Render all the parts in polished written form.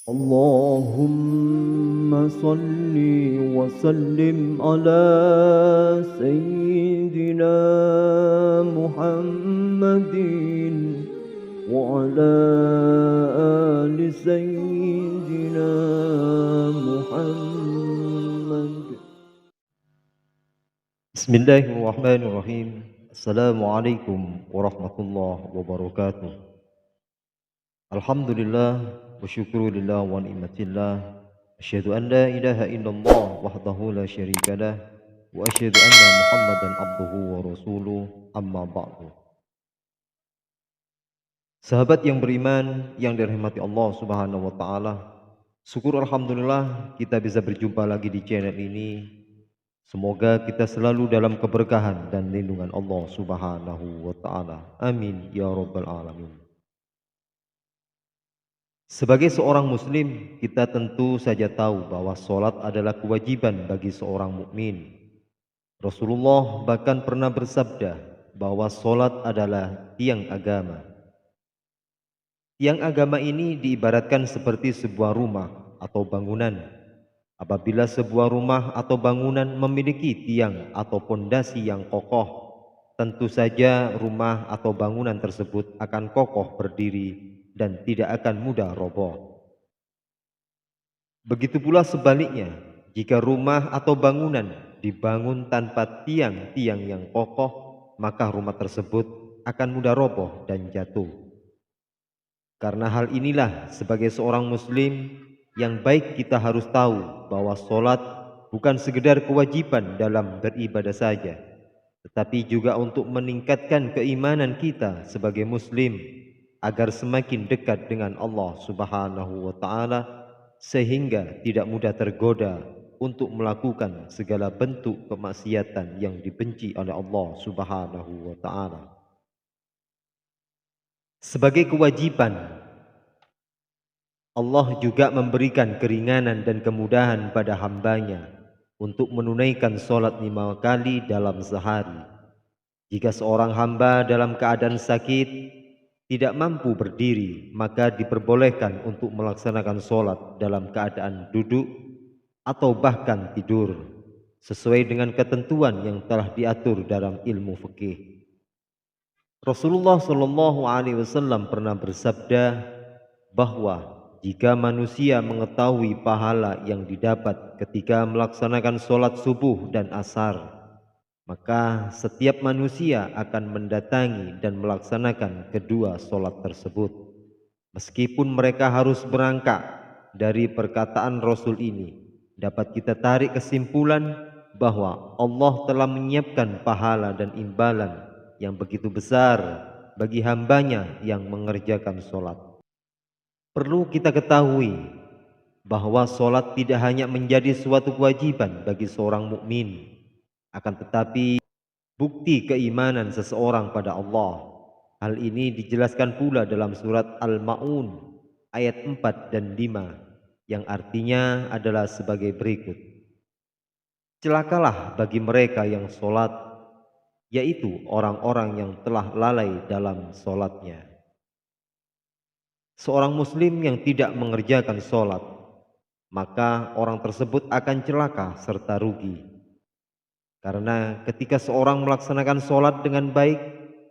اللهم صل وسلم على سيدنا محمد وعلى آل سيدنا محمد. Bismillahirrahmanirrahim. Assalamualaikum warahmatullahi wabarakatuh. Alhamdulillah wa syukurillah wa ni'matillah. Asyhadu an la ilaha illallah wahdahu la syarikalah wa asyhadu anna Muhammadan abduhu wa rasuluh, amma ba'du. Sahabat yang beriman yang dirahmati Allah Subhanahu wa taala, syukur alhamdulillah kita bisa berjumpa lagi di channel ini. Semoga kita selalu dalam keberkahan dan lindungan Allah Subhanahu wa taala. Amin ya rabbal alamin. Sebagai seorang muslim, kita tentu saja tahu bahwa sholat adalah kewajiban bagi seorang mukmin. Rasulullah bahkan pernah bersabda bahwa sholat adalah tiang agama. Tiang agama ini diibaratkan seperti sebuah rumah atau bangunan. Apabila sebuah rumah atau bangunan memiliki tiang atau pondasi yang kokoh, tentu saja rumah atau bangunan tersebut akan kokoh berdiri dan tidak akan mudah roboh. Begitu pula sebaliknya, jika rumah atau bangunan dibangun tanpa tiang-tiang yang kokoh, maka rumah tersebut akan mudah roboh dan jatuh. Karena hal inilah, sebagai seorang muslim yang baik, kita harus tahu bahwa sholat bukan sekedar kewajiban dalam beribadah saja, tetapi juga untuk meningkatkan keimanan kita sebagai muslim agar semakin dekat dengan Allah Subhanahu wa taala, sehingga tidak mudah tergoda untuk melakukan segala bentuk kemaksiatan yang dibenci oleh Allah Subhanahu wa taala. Sebagai kewajiban, Allah juga memberikan keringanan dan kemudahan pada hambanya untuk menunaikan sholat 5 kali dalam sehari. Jika seorang hamba dalam keadaan sakit tidak mampu berdiri, maka diperbolehkan untuk melaksanakan sholat dalam keadaan duduk atau bahkan tidur, sesuai dengan ketentuan yang telah diatur dalam ilmu fikih. Rasulullah Shallallahu Alaihi Wasallam pernah bersabda bahwa jika manusia mengetahui pahala yang didapat ketika melaksanakan sholat subuh dan asar, maka setiap manusia akan mendatangi dan melaksanakan kedua sholat tersebut. Meskipun mereka harus berangkat dari perkataan Rasul ini, dapat kita tarik kesimpulan bahwa Allah telah menyiapkan pahala dan imbalan yang begitu besar bagi hambanya yang mengerjakan sholat. Perlu kita ketahui bahwa sholat tidak hanya menjadi suatu kewajiban bagi seorang mukmin, akan tetapi bukti keimanan seseorang pada Allah. Hal ini dijelaskan pula dalam surat Al-Ma'un ayat 4 dan 5 yang artinya adalah sebagai berikut. Celakalah bagi mereka yang sholat, yaitu orang-orang yang telah lalai dalam sholatnya. Seorang muslim yang tidak mengerjakan sholat, maka orang tersebut akan celaka serta rugi. Karena ketika seorang melaksanakan sholat dengan baik,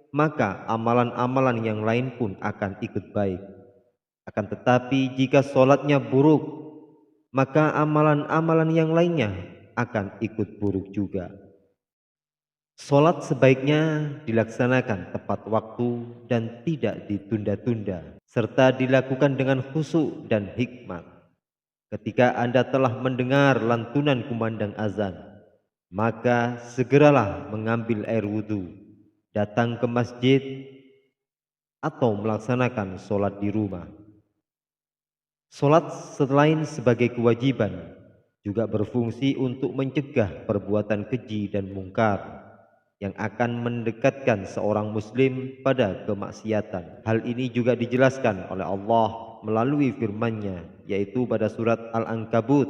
maka amalan-amalan yang lain pun akan ikut baik. Akan tetapi jika sholatnya buruk, maka amalan-amalan yang lainnya akan ikut buruk juga. Sholat sebaiknya dilaksanakan tepat waktu dan tidak ditunda-tunda, serta dilakukan dengan khusyuk dan hikmat. Ketika Anda telah mendengar lantunan kumandang azan, maka segeralah mengambil air wudhu, datang ke masjid, atau melaksanakan sholat di rumah. Sholat selain sebagai kewajiban, juga berfungsi untuk mencegah perbuatan keji dan mungkar yang akan mendekatkan seorang muslim pada kemaksiatan. Hal ini juga dijelaskan oleh Allah melalui firman-Nya, yaitu pada surat Al-Ankabut.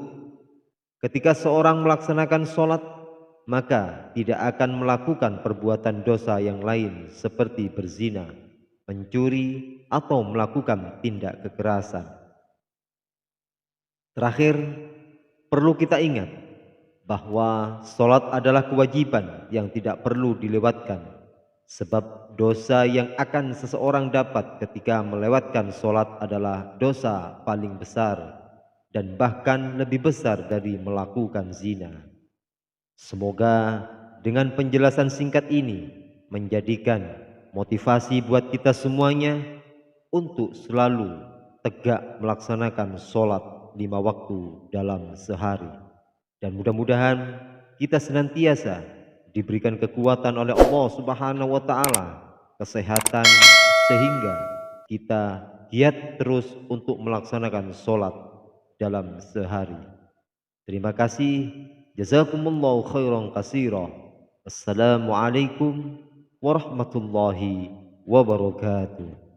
Ketika seorang melaksanakan sholat, maka tidak akan melakukan perbuatan dosa yang lain seperti berzina, mencuri, atau melakukan tindak kekerasan. Terakhir, perlu kita ingat bahwa sholat adalah kewajiban yang tidak perlu dilewatkan, sebab dosa yang akan seseorang dapat ketika melewatkan sholat adalah dosa paling besar dan bahkan lebih besar dari melakukan zina. Semoga dengan penjelasan singkat ini menjadikan motivasi buat kita semuanya untuk selalu tegak melaksanakan sholat 5 waktu dalam sehari. Dan mudah-mudahan kita senantiasa diberikan kekuatan oleh Allah Subhanahu wa taala, kesehatan, sehingga kita giat terus untuk melaksanakan sholat dalam sehari. Terima kasih. Jazakumullahu khairan katsira. Assalamualaikum warahmatullahi wabarakatuh.